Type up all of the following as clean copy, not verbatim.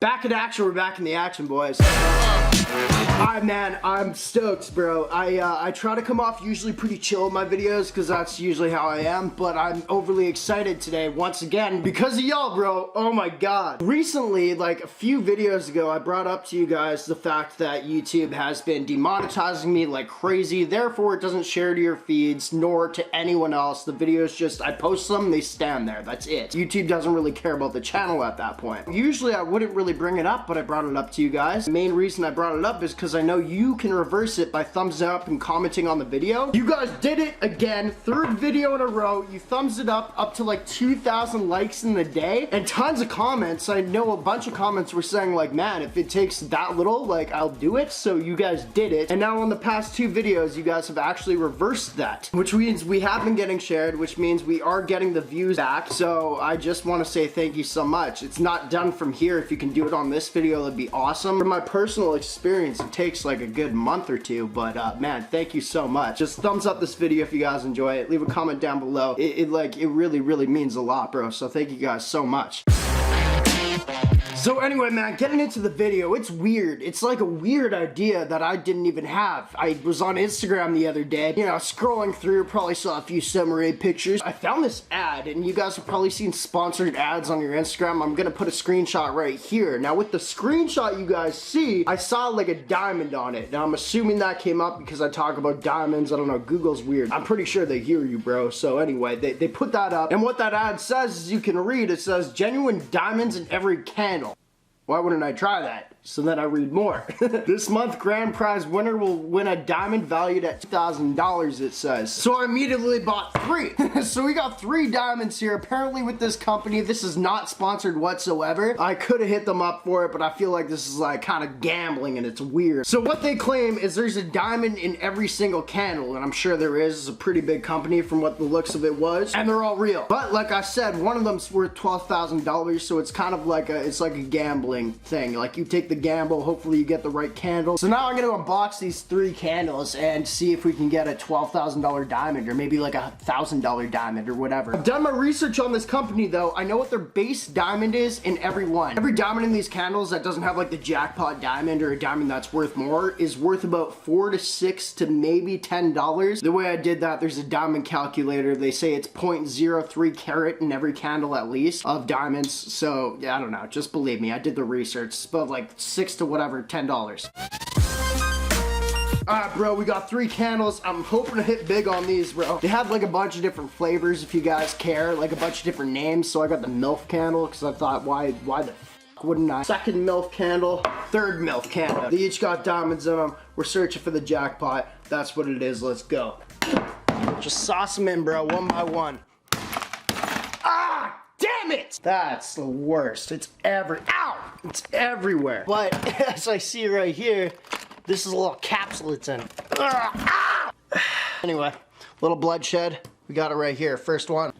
Back in action, we're back in the action, boys. Alright, man, I'm stoked, bro. I try to come off usually pretty chill in my videos because that's usually how I am, but I'm overly excited today once again because of y'all, bro. Oh my god. Recently, like a few videos ago, I brought up to you guys the fact that YouTube has been demonetizing me like crazy, therefore it doesn't share to your feeds nor to anyone else. The videos just, I post them, they stand there, that's it. YouTube doesn't really care about the channel at that point. Usually I wouldn't really bring it up, but I brought it up to you guys. The main reason I brought it up is because I know you can reverse it by thumbs up and commenting on the video. You guys did it again, third video in a row. You thumbs it up to like 2,000 likes in the day and tons of comments. I know a bunch of comments were saying like, man, if it takes that little, like I'll do it. So you guys did it. And now on the past two videos, you guys have actually reversed that, which means we have been getting shared, which means we are getting the views back. So I just want to say thank you so much. It's not done from here. If you can do it on this video, that'd be awesome. From my personal experience, it takes like a good month or two, but man, thank you so much. Just thumbs up this video if you guys enjoy it. Leave a comment down below. It really means a lot, bro. So thank you guys so much. So anyway, man, getting into the video, it's weird. It's like a weird idea that I didn't even have. I was on Instagram the other day, you know, scrolling through, probably saw a few summary pictures. I found this ad, and you guys have probably seen sponsored ads on your Instagram. I'm gonna put a screenshot right here. Now with the screenshot you guys see, I saw like a diamond on it. Now I'm assuming that came up because I talk about diamonds. I don't know, Google's weird. I'm pretty sure they hear you, bro. So anyway, they put that up, and what that ad says, as you can read, it says, genuine diamonds in every candle. Why wouldn't I try that? So then I read more. This month, grand prize winner will win a diamond valued at $2,000, it says. So I immediately bought three. So we got 3 diamonds here. Apparently with this company, this is not sponsored whatsoever. I could have hit them up for it, but I feel like this is like kind of gambling and it's weird. So what they claim is there's a diamond in every single candle, and I'm sure there is. It's a pretty big company from what the looks of it was, and they're all real. But like I said, one of them's worth $12,000, so it's kind of like it's like a gambling thing. Like you take the gamble, hopefully you get the right candle. So now I'm gonna unbox these 3 candles and see if we can get a $12,000 diamond, or maybe like a $1,000 diamond or whatever. I've done my research on this company though. I know what their base diamond is in every one. Every diamond in these candles that doesn't have like the jackpot diamond or a diamond that's worth more is worth about $4 to $6 to maybe $10. The way I did that, there's a diamond calculator. They say it's 0.03 carat in every candle at least of diamonds. So yeah, I don't know, just believe me, I did the research. It's about like $6 to whatever, $10. Alright, bro, we got 3 candles. I'm hoping to hit big on these, bro. They have like a bunch of different flavors if you guys care, like a bunch of different names. So I got the MILF candle because I thought, why the f wouldn't I? Second MILF candle, third MILF candle. They each got diamonds in them. We're searching for the jackpot. That's what it is. Let's go. Just sauce them in, bro, one by one. Damn it! That's the worst. It's ow! It's everywhere. But as I see right here, this is a little capsule it's in. Anyway, little bloodshed. We got it right here. First one.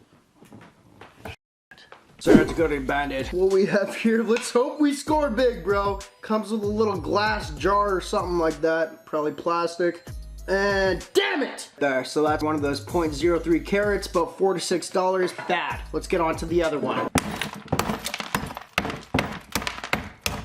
So I have to go to Band-Aid. What we have here, let's hope we score big, bro. Comes with a little glass jar or something like that. Probably plastic. And damn it! There, so that's one of those 0.03 carats, about $4 to $6. Bad. Let's get on to the other one.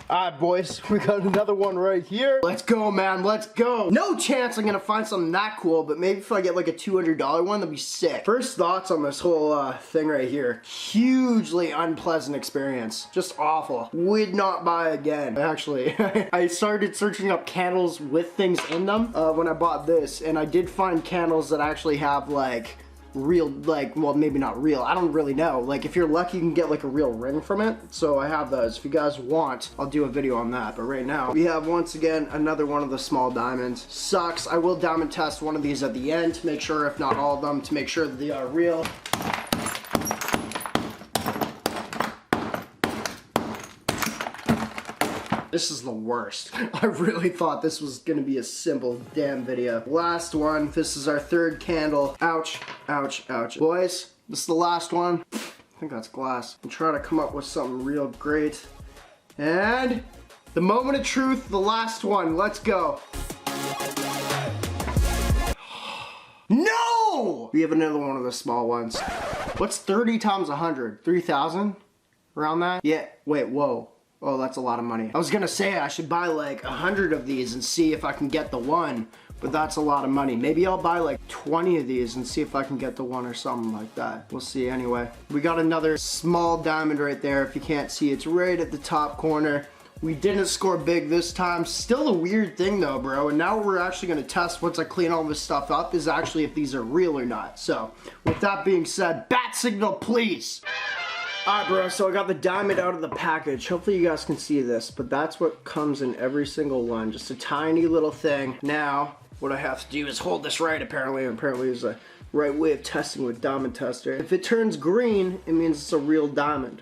Alright, boys, we got another one right here. Let's go, man, let's go. No chance I'm gonna find something that cool, but maybe if I get like a $200 one, that'd be sick. First thoughts on this whole thing right here. Hugely unpleasant experience. Just awful. Would not buy again. Actually, I started searching up candles with things in them when I bought this, and I did find candles that actually have like real, like, well, maybe not real, I don't really know. Like, if you're lucky, you can get like a real ring from it. So I have those. If you guys want, I'll do a video on that. But right now, we have, once again, another one of the small diamonds. Sucks. I will diamond test one of these at the end to make sure, if not all of them, to make sure that they are real. This is the worst. I really thought this was gonna be a simple damn video. Last one. This is our 3rd candle. Ouch, ouch, ouch. Boys, this is the last one. I think that's glass. I'm trying to come up with something real great. And the moment of truth, the last one. Let's go. No! We have another one of the small ones. What's 30 times 100? 3,000? Around that? Yeah, wait, whoa. Oh, that's a lot of money. I was gonna say I should buy like 100 of these and see if I can get the one, but that's a lot of money. Maybe I'll buy like 20 of these and see if I can get the one or something like that. We'll see anyway. We got another small diamond right there. If you can't see, it's right at the top corner. We didn't score big this time. Still a weird thing though, bro. And now we're actually gonna test once I clean all this stuff up is actually if these are real or not. So with that being said, bat signal please. Alright bro, so I got the diamond out of the package. Hopefully you guys can see this, but that's what comes in every single one. Just a tiny little thing. Now, what I have to do is hold this right apparently. Apparently there's a right way of testing with diamond tester. If it turns green, it means it's a real diamond.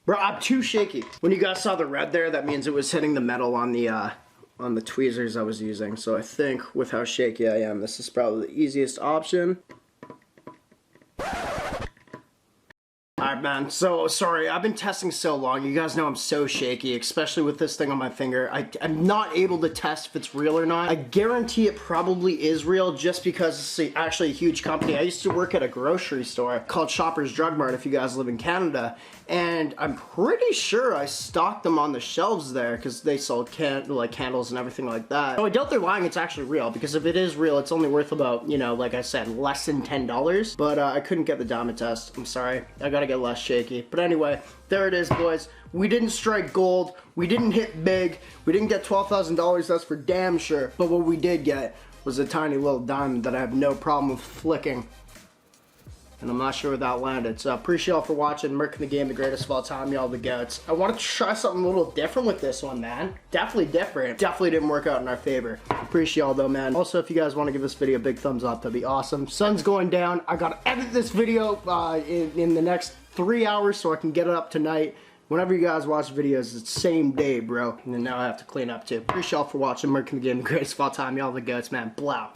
Bro, I'm too shaky. When you guys saw the red there, that means it was hitting the metal on the tweezers I was using. So I think with how shaky I am, this is probably the easiest option. Alright man, so sorry, I've been testing so long. You guys know I'm so shaky, especially with this thing on my finger. I'm not able to test if it's real or not. I guarantee it probably is real just because it's actually a huge company. I used to work at a grocery store called Shoppers Drug Mart if you guys live in Canada. And I'm pretty sure I stocked them on the shelves there because they sold candles and everything like that. So I doubt they're lying, it's actually real, because if it is real, it's only worth about, you know, like I said, less than $10. But I couldn't get the diamond test. I'm sorry. I gotta get less shaky. But anyway, there it is, boys. We didn't strike gold. We didn't hit big. We didn't get $12,000, that's for damn sure. But what we did get was a tiny little diamond that I have no problem with flicking. And I'm not sure where that landed. So appreciate y'all for watching. Merc in the game, the greatest of all time, y'all the goats. I wanted to try something a little different with this one, man. Definitely different. Definitely didn't work out in our favor. Appreciate y'all though, man. Also, if you guys want to give this video a big thumbs up, that'd be awesome. Sun's going down. I gotta edit this video in the next 3 hours so I can get it up tonight. Whenever you guys watch videos, it's the same day, bro. And then now I have to clean up too. Appreciate y'all for watching. Merc in the game, the greatest of all time, y'all the goats, man. Blow.